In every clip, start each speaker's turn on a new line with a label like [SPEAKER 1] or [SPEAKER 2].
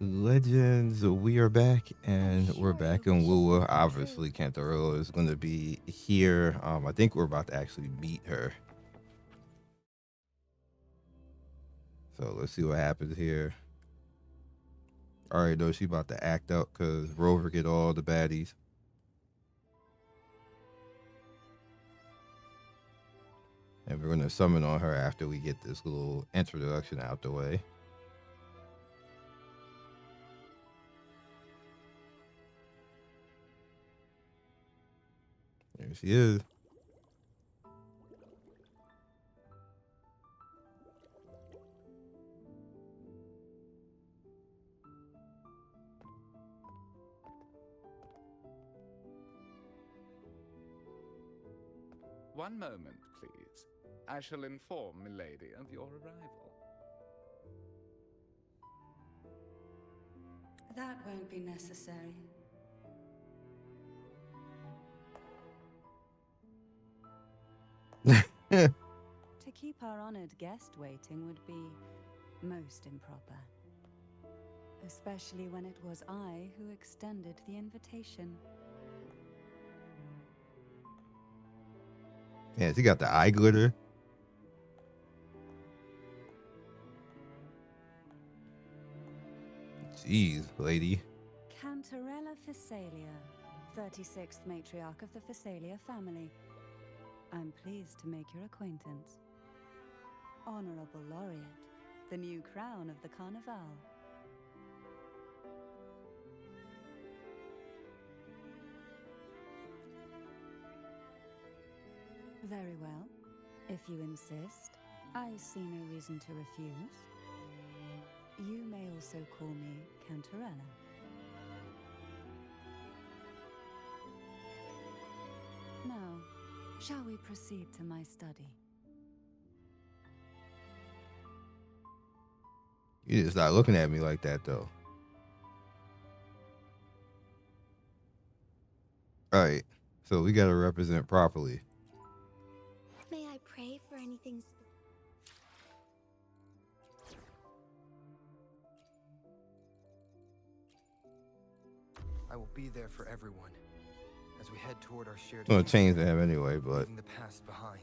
[SPEAKER 1] Legends, we are back and we're back in Woo. Obviously, Cantarella is going to be here. I think we're about to actually meet her. So let's see what happens here. I already know she's about to act up because Rover get all the baddies. And we're going to summon on her after we get this little introduction out the way. There she is.
[SPEAKER 2] One moment, please. I shall inform Milady of your arrival.
[SPEAKER 3] That won't be necessary. To keep our honored guest waiting would be most improper. Especially when it was I who extended the invitation.
[SPEAKER 1] Yeah, she got the eye glitter. Jeez, lady.
[SPEAKER 3] Cantarella Phasalia, 36th matriarch of the Phasalia family. I'm pleased to make your acquaintance. Honorable Laureate, the new crown of the Carnival. Very well. If you insist, I see no reason to refuse. You may also call me Cantarella. Now, shall we proceed to my study?
[SPEAKER 1] You just not looking at me like that, though. All right, so we got to represent properly.
[SPEAKER 4] May I pray for anything?
[SPEAKER 5] I will be there for everyone as we head toward our shared
[SPEAKER 1] I'm gonna
[SPEAKER 5] future,
[SPEAKER 1] change them anyway, but
[SPEAKER 5] leaving the past behind.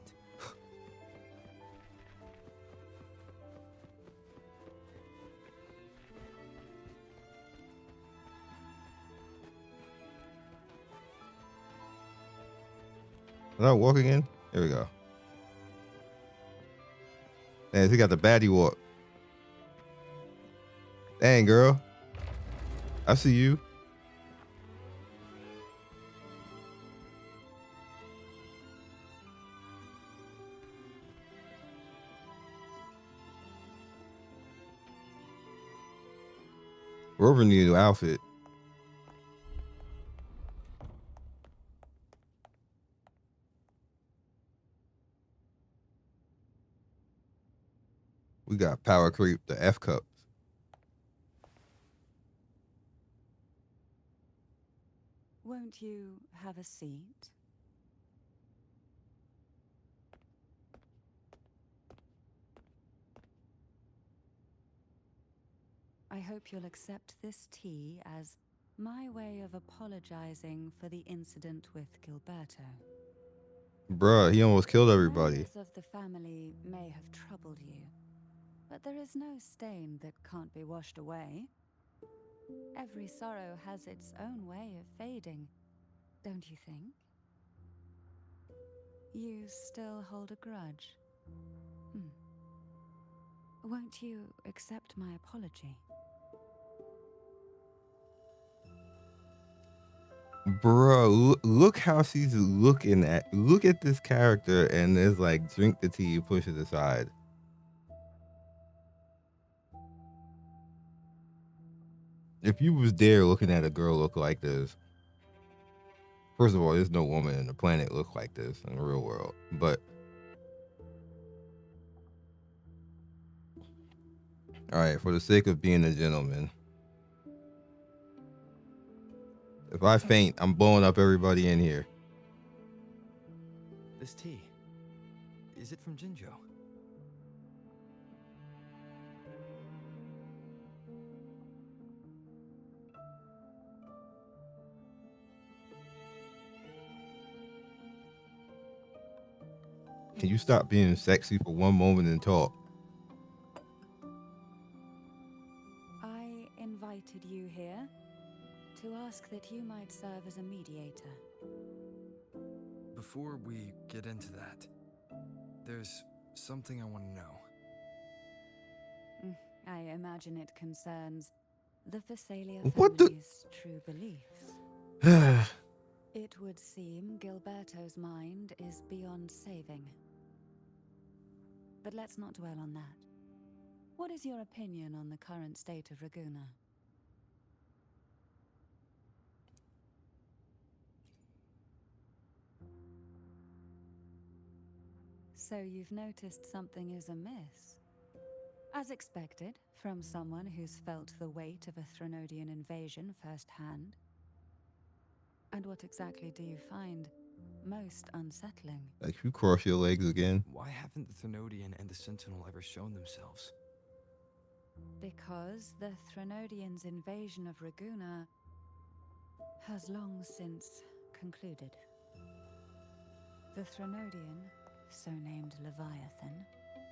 [SPEAKER 1] did I walk again? There we go. Man, he got the baddie walk. Dang, girl. I see you. Rover need a new outfit. We got power creep, the F cups.
[SPEAKER 3] Won't you have a seat? I hope you'll accept this tea as my way of apologizing for the incident with Gilberto.
[SPEAKER 1] Bruh, he almost killed everybody.
[SPEAKER 3] Members of the family may have troubled you, but there is no stain that can't be washed away. Every sorrow has its own way of fading, don't you think? You still hold a grudge? Won't you accept my apology?
[SPEAKER 1] Bro, look how she's looking at. Look at this character, and there's like, drink the tea, push it aside. If you was there looking at a girl look like this, first of all, there's no woman in the planet look like this in the real world. But all right, for the sake of being a gentleman, if I faint, I'm blowing up everybody in here.
[SPEAKER 5] This tea, is it from Jinjo?
[SPEAKER 1] Can you stop being sexy for one moment and talk?
[SPEAKER 3] I invited you here to ask that you might serve as a mediator.
[SPEAKER 5] Before we get into that, there's something I want to know.
[SPEAKER 3] I imagine it concerns the Phasalia
[SPEAKER 1] What the-
[SPEAKER 3] family's true beliefs. It would seem Gilberto's mind is beyond saving. But let's not dwell on that. What is your opinion on the current state of Raguna? So you've noticed something is amiss. As expected, from someone who's felt the weight of a Threnodian invasion firsthand. And what exactly do you find most unsettling?
[SPEAKER 1] Like, if you cross your legs again.
[SPEAKER 5] Why haven't the Thenodian and the Sentinel ever shown themselves?
[SPEAKER 3] Because the Threnodians' invasion of Raguna has long since concluded. The Threnodian, so named Leviathan,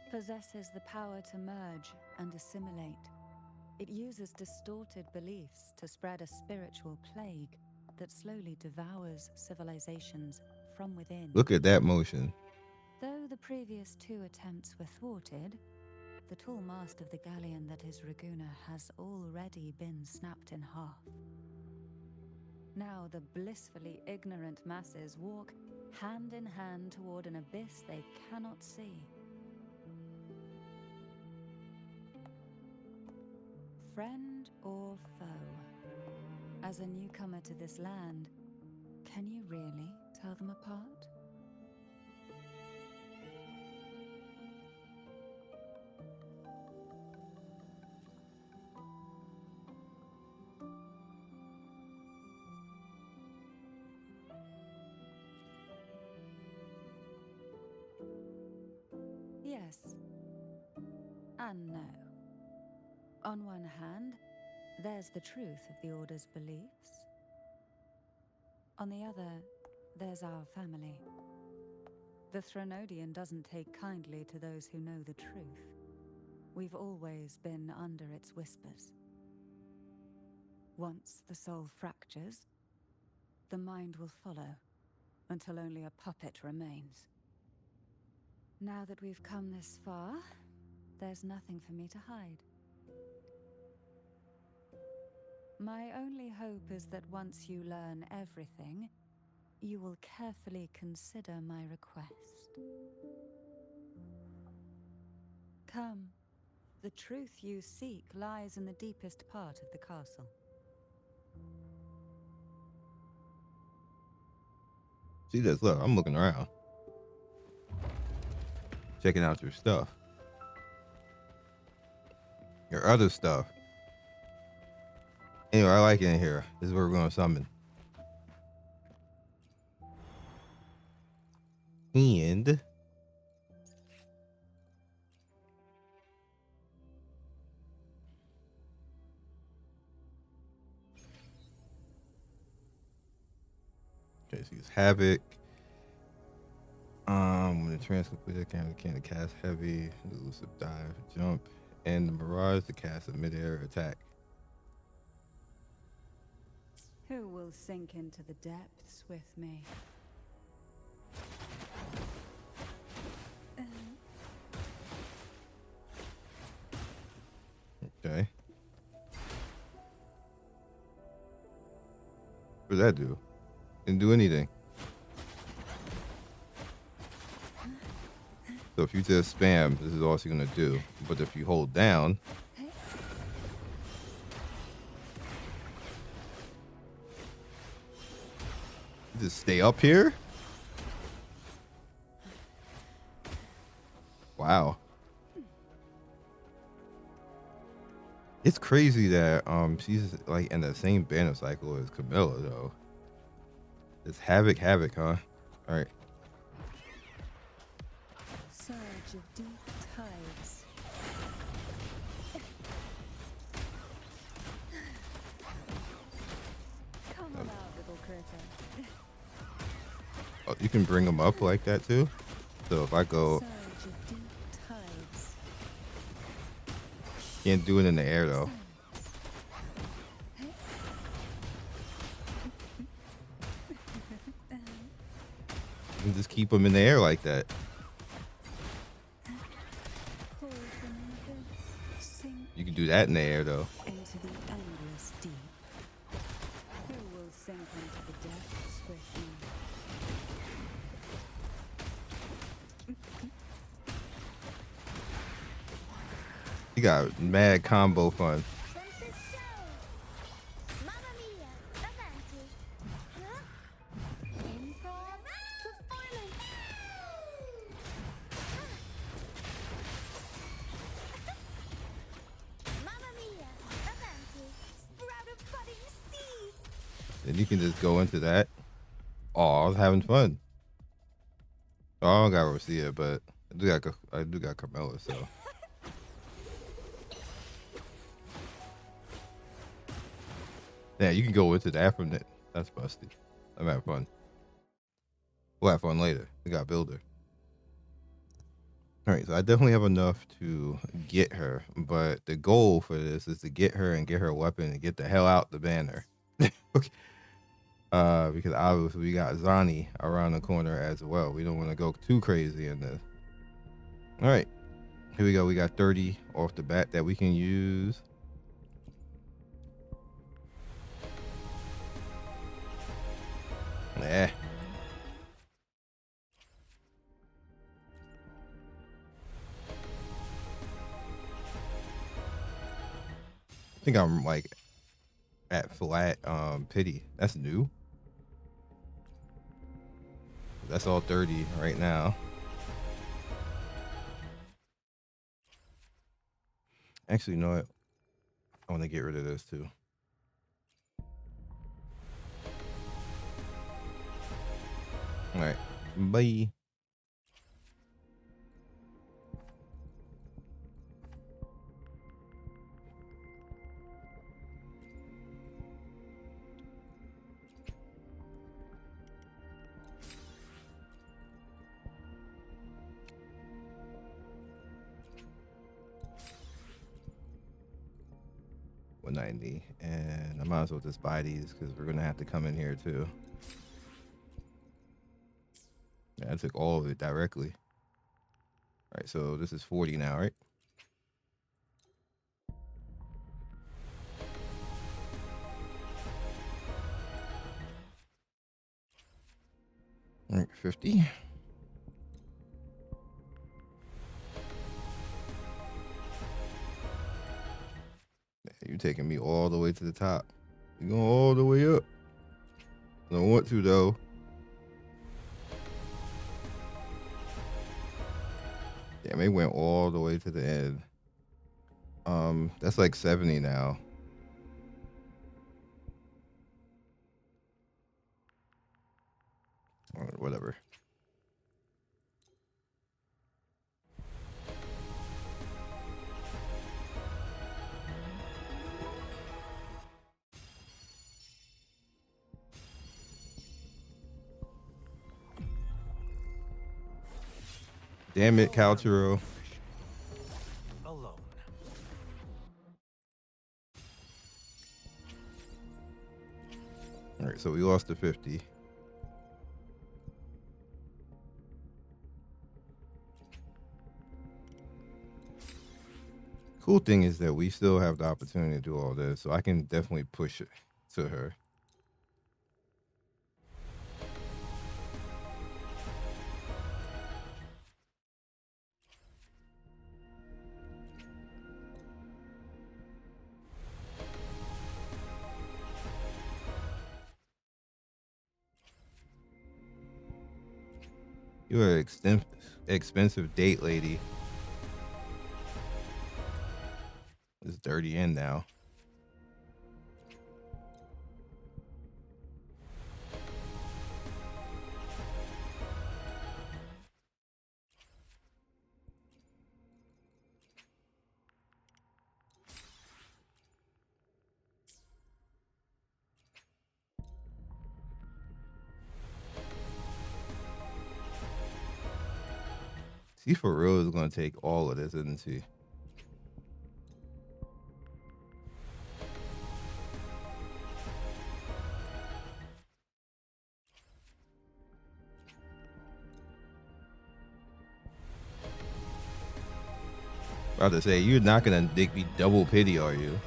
[SPEAKER 3] possesses the power to merge and assimilate. It uses distorted beliefs to spread a spiritual plague that slowly devours civilizations from within.
[SPEAKER 1] Look at that motion.
[SPEAKER 3] Though the previous 2 attempts were thwarted, the tall mast of the galleon that is Raguna has already been snapped in half. Now the blissfully ignorant masses walk hand in hand toward an abyss they cannot see. Friend or foe? As a newcomer to this land, can you really tell them apart? Yes and no. On one hand, there's the truth of the Order's beliefs. On the other, there's our family. The Threnodian doesn't take kindly to those who know the truth. We've always been under its whispers. Once the soul fractures, the mind will follow, until only a puppet remains. Now that we've come this far, there's nothing for me to hide. My only hope is that once you learn everything, you will carefully consider my request. Come, the truth you seek lies in the deepest part of the castle.
[SPEAKER 1] See this? Look, I'm looking around. Checking out your stuff. Your other stuff. Anyway, I like it in here. This is where we're going to summon. And okay, so use Havoc. When the trans completed, can cast heavy, elusive dive, jump, and the Mirage to cast a mid-air attack.
[SPEAKER 3] Who will sink into the depths with me?
[SPEAKER 1] Okay. What does that do? Didn't do anything. So if you just spam, this is all you're gonna do. But if you hold down, just stay up here. Wow. It's crazy that she's like in the same banner cycle as Camilla though. It's Havoc, huh? All right.
[SPEAKER 3] Surge of deep tides. Come on out, little critter.
[SPEAKER 1] Oh, you can bring them up like that too. So if I go,
[SPEAKER 3] Surge of deep tides.
[SPEAKER 1] can't do it in the air though. You can just keep them in the air like that.
[SPEAKER 3] Pull from an abyss. Sink
[SPEAKER 1] You can do that in the air though.
[SPEAKER 3] into the endless deep. Who will sink into the depths with me?
[SPEAKER 1] You got mad combo fun.
[SPEAKER 4] Tempest show! Mamma mia! Avanti! Huh? Improv performance! Mamma mia! Avanti! Sprout of budding seeds!
[SPEAKER 1] And you can just go into that. Oh, I was having fun. Oh, I don't got Rosia, but I do got Carmella, so. Yeah, you can go into that from that. That's busted. I'm having fun. We'll have fun later. We got Builder. All right, so I definitely have enough to get her, but the goal for this is to get her and get her weapon and get the hell out the banner. Okay. Because obviously we got Zani around the corner as well. We don't want to go too crazy in this. All right, here we go. We got 30 off the bat that we can use. Nah. I think I'm like at flat pity. That's new. That's all 30 right now. Actually, you know what? I want to get rid of this too. All right, bye. $190, and I might as well just buy these because we're gonna have to come in here too. Yeah, I took all of it directly. All right, so this is 40 now, right? All right, 50. Yeah, you're taking me all the way to the top. You're going all the way up. I don't want to though. Damn, it went all the way to the end. That's like 70 now. Or whatever. Damn it, Calturo.
[SPEAKER 5] Alone.
[SPEAKER 1] All right, so we lost to 50. Cool thing is that we still have the opportunity to do all this, so I can definitely push it to her. You're an expensive date, lady. It's dirty in now. She for real is gonna take all of this, isn't she? About to say, you're not gonna make me double pity, are you?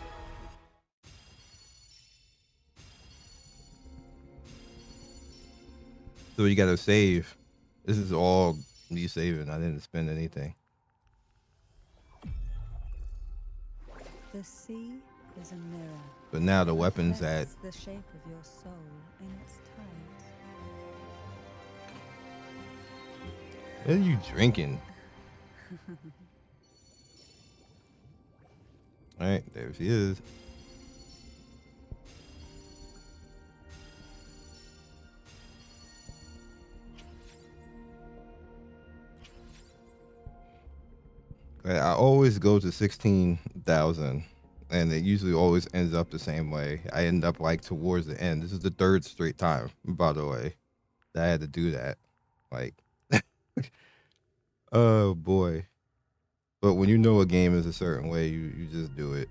[SPEAKER 1] So you gotta save. This is all me saving. I didn't spend anything.
[SPEAKER 3] The sea is a mirror.
[SPEAKER 1] But now the weapon's at.
[SPEAKER 3] Reflects the shape of your soul in its tides.
[SPEAKER 1] What are you drinking? All right, there she is. I always go to 16,000, and it usually always ends up the same way. I end up like towards the end. This is the third straight time, by the way, that I had to do that. Like, oh boy. But when you know a game is a certain way, you just do it.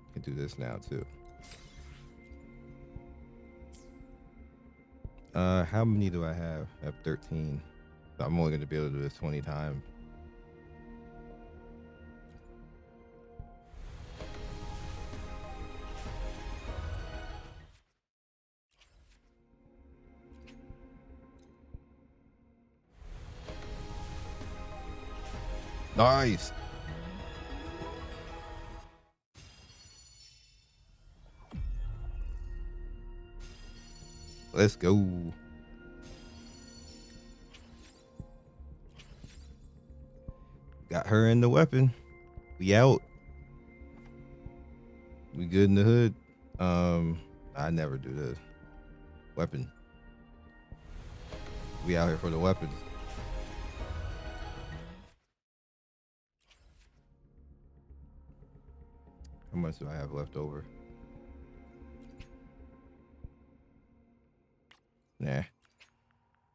[SPEAKER 1] I can do this now too. How many do I have? I have 13. So I'm only going to be able to do this 20 times. Nice. Let's go. Got her in the weapon. We out. We good in the hood. I never do this. Weapon. We out here for the weapons. How much do I have left over? Nah.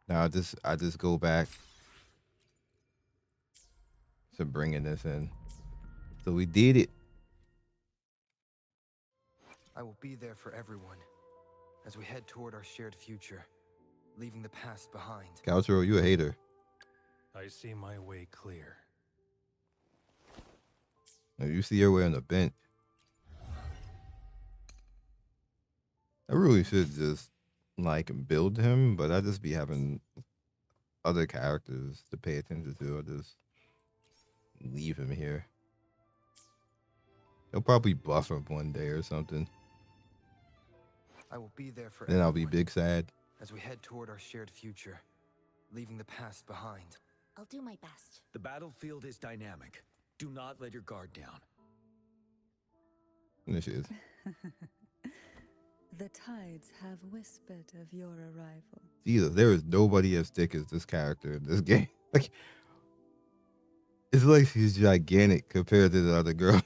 [SPEAKER 1] Now I just go back to bringing this in. So we did it.
[SPEAKER 5] I will be there for everyone as we head toward our shared future, leaving the past behind.
[SPEAKER 1] Caltro, you a hater.
[SPEAKER 6] I see my way clear.
[SPEAKER 1] Now you see your way on the bench. I really should just like build him, but I just be having other characters to pay attention to. I'll just leave him here. He'll probably buff him one day or something.
[SPEAKER 5] I will be there for
[SPEAKER 1] Then I'll be
[SPEAKER 5] everyone
[SPEAKER 1] big sad.
[SPEAKER 5] as we head toward our shared future, leaving the past behind.
[SPEAKER 4] I'll do my best.
[SPEAKER 7] The battlefield is dynamic. Do not let your guard down.
[SPEAKER 1] And there she is.
[SPEAKER 3] The tides have whispered of your arrival.
[SPEAKER 1] Jesus, there is nobody as thick as this character in this game. Like, it's like she's gigantic compared to the other girl.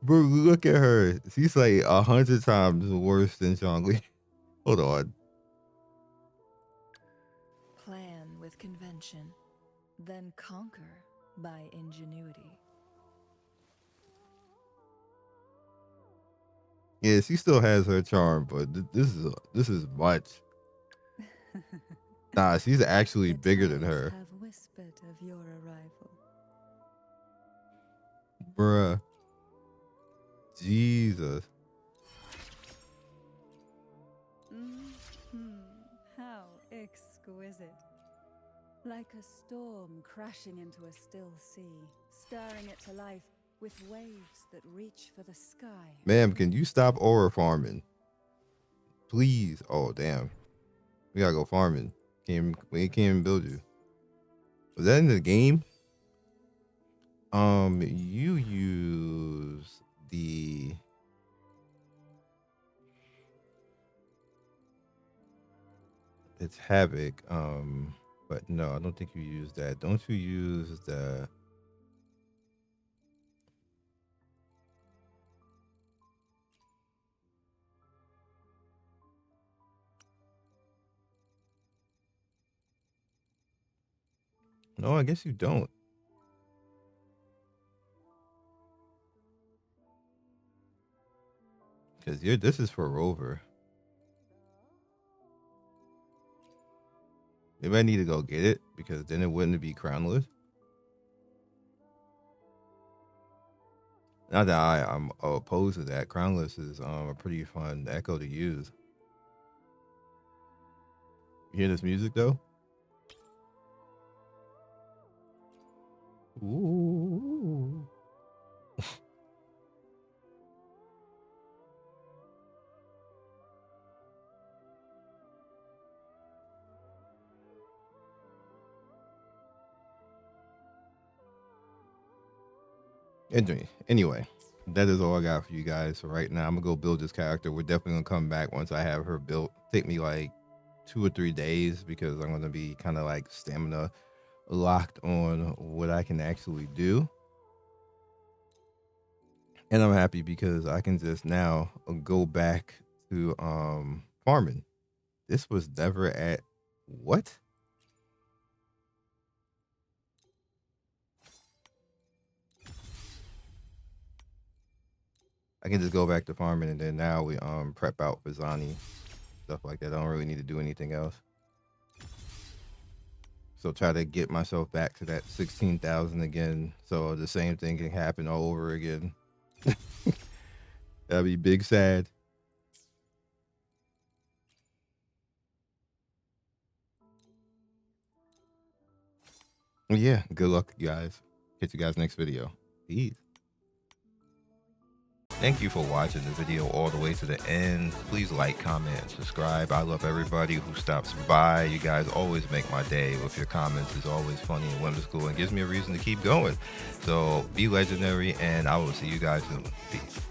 [SPEAKER 1] Bro, look at her. She's like 100 times worse than Zhongli. Hold on.
[SPEAKER 3] Plan with convention, then conquer by ingenuity.
[SPEAKER 1] Yeah, she still has her charm, but this is much. Nah, she's actually
[SPEAKER 3] The
[SPEAKER 1] bigger than
[SPEAKER 3] tides
[SPEAKER 1] her.
[SPEAKER 3] have whispered of your arrival.
[SPEAKER 1] Bruh. Jesus.
[SPEAKER 3] How exquisite. Like a storm crashing into a still sea, stirring it to life with waves that reach for the sky.
[SPEAKER 1] Ma'am, can you stop aura farming? Please. Oh, damn. We gotta go farming. We can't even build you. Was that in the game? You use the... It's Havoc. But no, I don't think you use that. Don't you use the... No, I guess you don't. Because this is for Rover. Maybe I need to go get it because then it wouldn't be crownless. Not that I'm opposed to that. Crownless is a pretty fun echo to use. You hear this music though? Ooh. Anyway, that is all I got for you guys. So right now, I'm gonna go build this character. We're definitely gonna come back once I have her built. Take me like 2 or 3 days because I'm gonna be kind of like stamina locked on what I can actually do. And I'm happy because I can just now go back to farming. This was never at what? I can just go back to farming and then now we prep out for Zani, stuff like that. I don't really need to do anything else. So try to get myself back to that 16,000 again so the same thing can happen all over again. That'd be big sad. Yeah, good luck, guys. Catch you guys next video. Peace. Thank you for watching the video all the way to the end. Please like, comment, and subscribe. I love everybody who stops by. You guys always make my day with your comments. It's always funny and whimsical and gives me a reason to keep going. So be legendary, and I will see you guys soon. Peace.